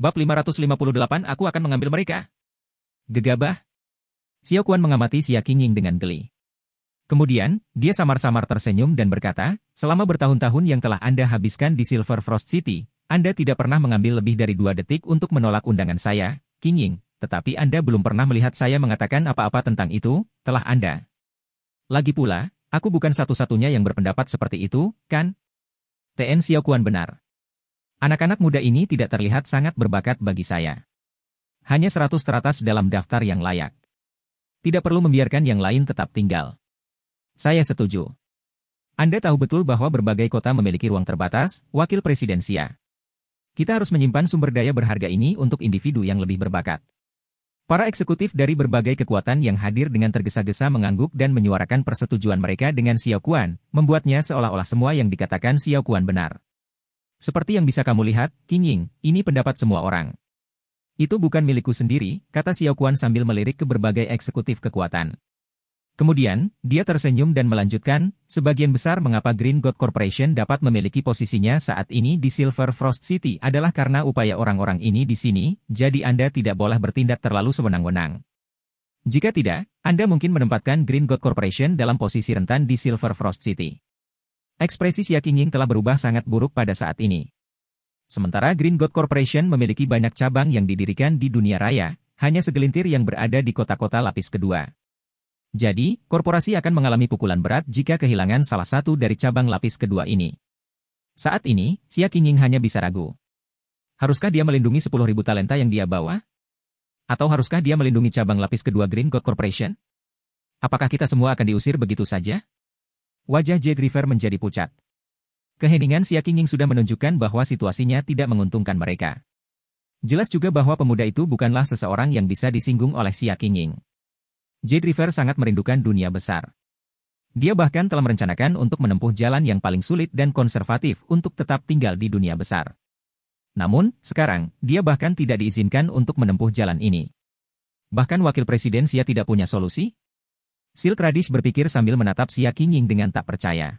Bab 558 Aku akan mengambil mereka. Gegabah. Xiao Quan mengamati Xia Qingying dengan geli. Kemudian, dia samar-samar tersenyum dan berkata, selama bertahun-tahun yang telah Anda habiskan di Silver Frost City, Anda tidak pernah mengambil lebih dari 2 detik untuk menolak undangan saya, Qingying, tetapi Anda belum pernah melihat saya mengatakan apa-apa tentang itu, telah Anda? Lagi pula, aku bukan satu-satunya yang berpendapat seperti itu, kan? TN Xiao Quan benar. Anak-anak muda ini tidak terlihat sangat berbakat bagi saya. Hanya 100 teratas dalam daftar yang layak. Tidak perlu membiarkan yang lain tetap tinggal. Saya setuju. Anda tahu betul bahwa berbagai kota memiliki ruang terbatas, Wakil Presiden Xia. Kita harus menyimpan sumber daya berharga ini untuk individu yang lebih berbakat. Para eksekutif dari berbagai kekuatan yang hadir dengan tergesa-gesa mengangguk dan menyuarakan persetujuan mereka dengan Xiao Quan, membuatnya seolah-olah semua yang dikatakan Xiao Quan benar. Seperti yang bisa kamu lihat, Qingying, ini pendapat semua orang. Itu bukan milikku sendiri, kata Xiao Quan sambil melirik ke berbagai eksekutif kekuatan. Kemudian, dia tersenyum dan melanjutkan, sebagian besar mengapa Green God Corporation dapat memiliki posisinya saat ini di Silver Frost City adalah karena upaya orang-orang ini di sini, jadi Anda tidak boleh bertindak terlalu sewenang-wenang. Jika tidak, Anda mungkin menempatkan Green God Corporation dalam posisi rentan di Silver Frost City. Ekspresi Xia Qingying telah berubah sangat buruk pada saat ini. Sementara Green God Corporation memiliki banyak cabang yang didirikan di dunia raya, hanya segelintir yang berada di kota-kota lapis kedua. Jadi, korporasi akan mengalami pukulan berat jika kehilangan salah satu dari cabang lapis kedua ini. Saat ini, Xia Qingying hanya bisa ragu. Haruskah dia melindungi 10.000 talenta yang dia bawa? Atau haruskah dia melindungi cabang lapis kedua Green God Corporation? Apakah kita semua akan diusir begitu saja? Wajah Jade River menjadi pucat. Keheningan Xia Qingying sudah menunjukkan bahwa situasinya tidak menguntungkan mereka. Jelas juga bahwa pemuda itu bukanlah seseorang yang bisa disinggung oleh Xia Qingying. Jade River sangat merindukan dunia besar. Dia bahkan telah merencanakan untuk menempuh jalan yang paling sulit dan konservatif untuk tetap tinggal di dunia besar. Namun, sekarang, dia bahkan tidak diizinkan untuk menempuh jalan ini. Bahkan Wakil Presiden Xia tidak punya solusi? Silk Radish berpikir sambil menatap Xia Qingying dengan tak percaya.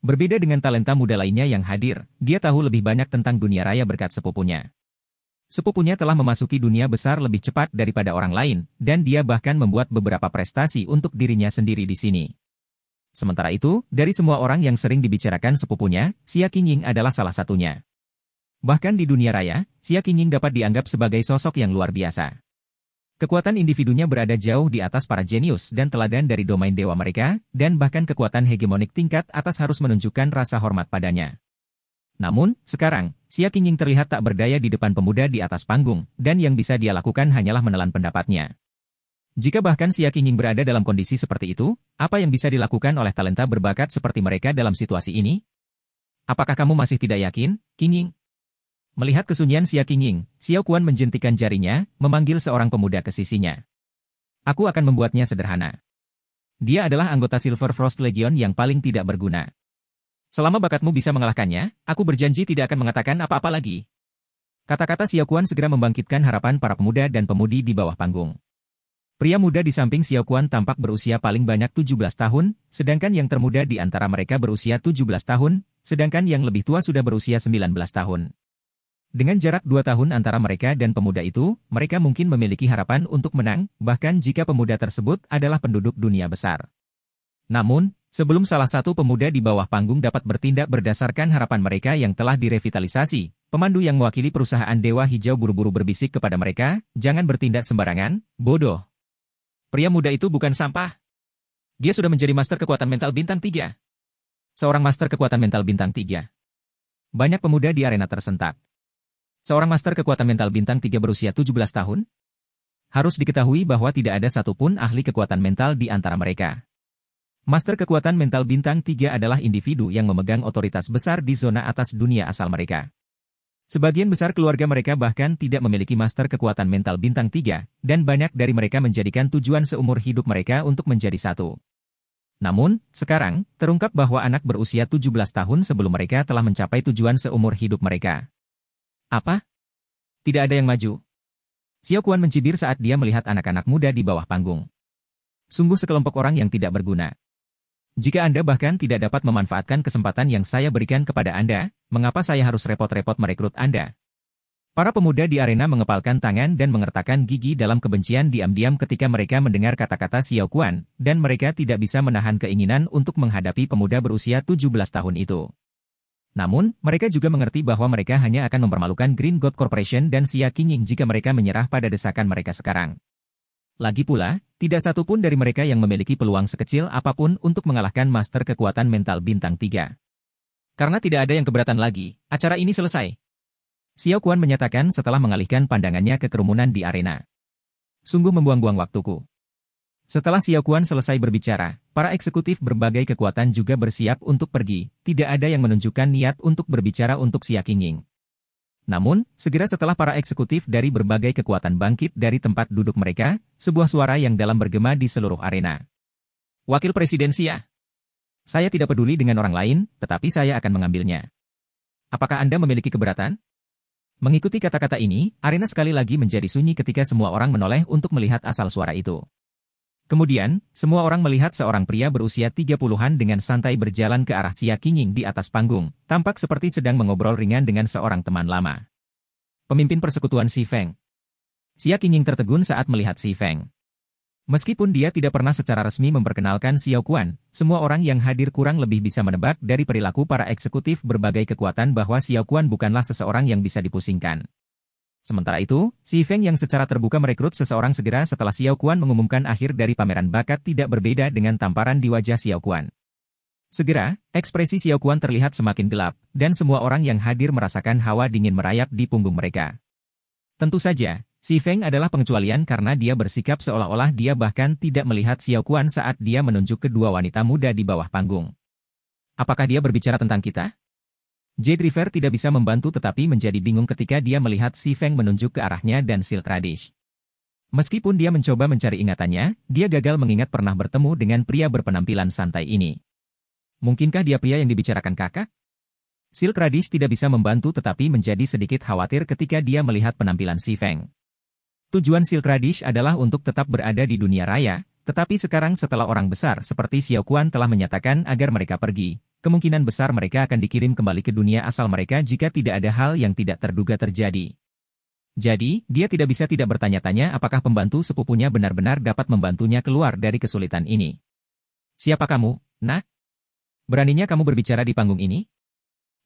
Berbeda dengan talenta muda lainnya yang hadir, dia tahu lebih banyak tentang dunia raya berkat sepupunya. Sepupunya telah memasuki dunia besar lebih cepat daripada orang lain, dan dia bahkan membuat beberapa prestasi untuk dirinya sendiri di sini. Sementara itu, dari semua orang yang sering dibicarakan sepupunya, Xia Qingying adalah salah satunya. Bahkan di dunia raya, Xia Qingying dapat dianggap sebagai sosok yang luar biasa. Kekuatan individunya berada jauh di atas para jenius dan teladan dari domain dewa mereka, dan bahkan kekuatan hegemonik tingkat atas harus menunjukkan rasa hormat padanya. Namun, sekarang, Xia Qingying terlihat tak berdaya di depan pemuda di atas panggung, dan yang bisa dia lakukan hanyalah menelan pendapatnya. Jika bahkan Xia Qingying berada dalam kondisi seperti itu, apa yang bisa dilakukan oleh talenta berbakat seperti mereka dalam situasi ini? Apakah kamu masih tidak yakin, Qingying? Melihat kesunyian Xia Qingying, Xiao Quan menjentikan jarinya, memanggil seorang pemuda ke sisinya. Aku akan membuatnya sederhana. Dia adalah anggota Silver Frost Legion yang paling tidak berguna. Selama bakatmu bisa mengalahkannya, aku berjanji tidak akan mengatakan apa-apa lagi. Kata-kata Xiao Quan segera membangkitkan harapan para pemuda dan pemudi di bawah panggung. Pria muda di samping Xiao Quan tampak berusia paling banyak 17 tahun, sedangkan yang termuda di antara mereka berusia 17 tahun, sedangkan yang lebih tua sudah berusia 19 tahun. Dengan jarak 2 tahun antara mereka dan pemuda itu, mereka mungkin memiliki harapan untuk menang, bahkan jika pemuda tersebut adalah penduduk dunia besar. Namun, sebelum salah satu pemuda di bawah panggung dapat bertindak berdasarkan harapan mereka yang telah direvitalisasi, pemandu yang mewakili perusahaan Dewa Hijau buru-buru berbisik kepada mereka, jangan bertindak sembarangan, bodoh. Pria muda itu bukan sampah. Dia sudah menjadi master kekuatan mental bintang 3. Seorang master kekuatan mental bintang 3. Banyak pemuda di arena tersentak. Seorang master kekuatan mental bintang 3 berusia 17 tahun? Harus diketahui bahwa tidak ada satupun ahli kekuatan mental di antara mereka. Master kekuatan mental bintang 3 adalah individu yang memegang otoritas besar di zona atas dunia asal mereka. Sebagian besar keluarga mereka bahkan tidak memiliki master kekuatan mental bintang 3, dan banyak dari mereka menjadikan tujuan seumur hidup mereka untuk menjadi satu. Namun, sekarang, terungkap bahwa anak berusia 17 tahun sebelum mereka telah mencapai tujuan seumur hidup mereka. Apa? Tidak ada yang maju. Xiao Quan mencibir saat dia melihat anak-anak muda di bawah panggung. Sungguh sekelompok orang yang tidak berguna. Jika Anda bahkan tidak dapat memanfaatkan kesempatan yang saya berikan kepada Anda, mengapa saya harus repot-repot merekrut Anda? Para pemuda di arena mengepalkan tangan dan mengertakkan gigi dalam kebencian diam-diam ketika mereka mendengar kata-kata Xiao Quan, dan mereka tidak bisa menahan keinginan untuk menghadapi pemuda berusia 17 tahun itu. Namun, mereka juga mengerti bahwa mereka hanya akan mempermalukan Green God Corporation dan Xia Qingying jika mereka menyerah pada desakan mereka sekarang. Lagi pula, tidak satu pun dari mereka yang memiliki peluang sekecil apapun untuk mengalahkan Master Kekuatan Mental Bintang 3. Karena tidak ada yang keberatan lagi, acara ini selesai. Xiao Quan menyatakan setelah mengalihkan pandangannya ke kerumunan di arena. Sungguh membuang-buang waktuku. Setelah Xiao Quan selesai berbicara, para eksekutif berbagai kekuatan juga bersiap untuk pergi, tidak ada yang menunjukkan niat untuk berbicara untuk Xia Qingying. Namun, segera setelah para eksekutif dari berbagai kekuatan bangkit dari tempat duduk mereka, sebuah suara yang dalam bergema di seluruh arena. Wakil Presiden Xia. Saya tidak peduli dengan orang lain, tetapi saya akan mengambilnya. Apakah Anda memiliki keberatan? Mengikuti kata-kata ini, arena sekali lagi menjadi sunyi ketika semua orang menoleh untuk melihat asal suara itu. Kemudian, semua orang melihat seorang pria berusia 30-an dengan santai berjalan ke arah Xia Qingying di atas panggung, tampak seperti sedang mengobrol ringan dengan seorang teman lama. Pemimpin persekutuan Xi Feng. Xia Qingying tertegun saat melihat Xi Feng. Meskipun dia tidak pernah secara resmi memperkenalkan Xiao Quan, semua orang yang hadir kurang lebih bisa menebak dari perilaku para eksekutif berbagai kekuatan bahwa Xiao Quan bukanlah seseorang yang bisa dipusingkan. Sementara itu, Xi Feng yang secara terbuka merekrut seseorang segera setelah Xiao Quan mengumumkan akhir dari pameran bakat tidak berbeda dengan tamparan di wajah Xiao Quan. Segera, ekspresi Xiao Quan terlihat semakin gelap, dan semua orang yang hadir merasakan hawa dingin merayap di punggung mereka. Tentu saja, Xi Feng adalah pengecualian karena dia bersikap seolah-olah dia bahkan tidak melihat Xiao Quan saat dia menunjuk kedua wanita muda di bawah panggung. Apakah dia berbicara tentang kita? Jade River tidak bisa membantu tetapi menjadi bingung ketika dia melihat Xi Feng menunjuk ke arahnya dan Silk Radish. Meskipun dia mencoba mencari ingatannya, dia gagal mengingat pernah bertemu dengan pria berpenampilan santai ini. Mungkinkah dia pria yang dibicarakan kakak? Silk Radish tidak bisa membantu tetapi menjadi sedikit khawatir ketika dia melihat penampilan Xi Feng. Tujuan Silk Radish adalah untuk tetap berada di dunia raya, tetapi sekarang setelah orang besar seperti Xiao Quan telah menyatakan agar mereka pergi, kemungkinan besar mereka akan dikirim kembali ke dunia asal mereka jika tidak ada hal yang tidak terduga terjadi. Jadi, dia tidak bisa tidak bertanya-tanya apakah pembantu sepupunya benar-benar dapat membantunya keluar dari kesulitan ini. Siapa kamu, nak? Beraninya kamu berbicara di panggung ini?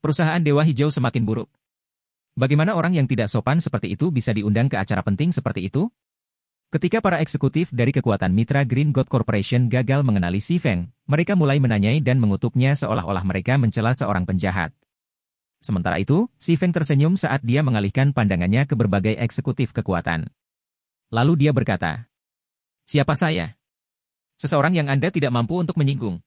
Perusahaan Dewa Hijau semakin buruk. Bagaimana orang yang tidak sopan seperti itu bisa diundang ke acara penting seperti itu? Ketika para eksekutif dari kekuatan mitra Green God Corporation gagal mengenali Xi Feng, mereka mulai menanyai dan mengutuknya seolah-olah mereka mencela seorang penjahat. Sementara itu, Xi Feng tersenyum saat dia mengalihkan pandangannya ke berbagai eksekutif kekuatan. Lalu dia berkata, "Siapa saya? Seseorang yang Anda tidak mampu untuk menyinggung."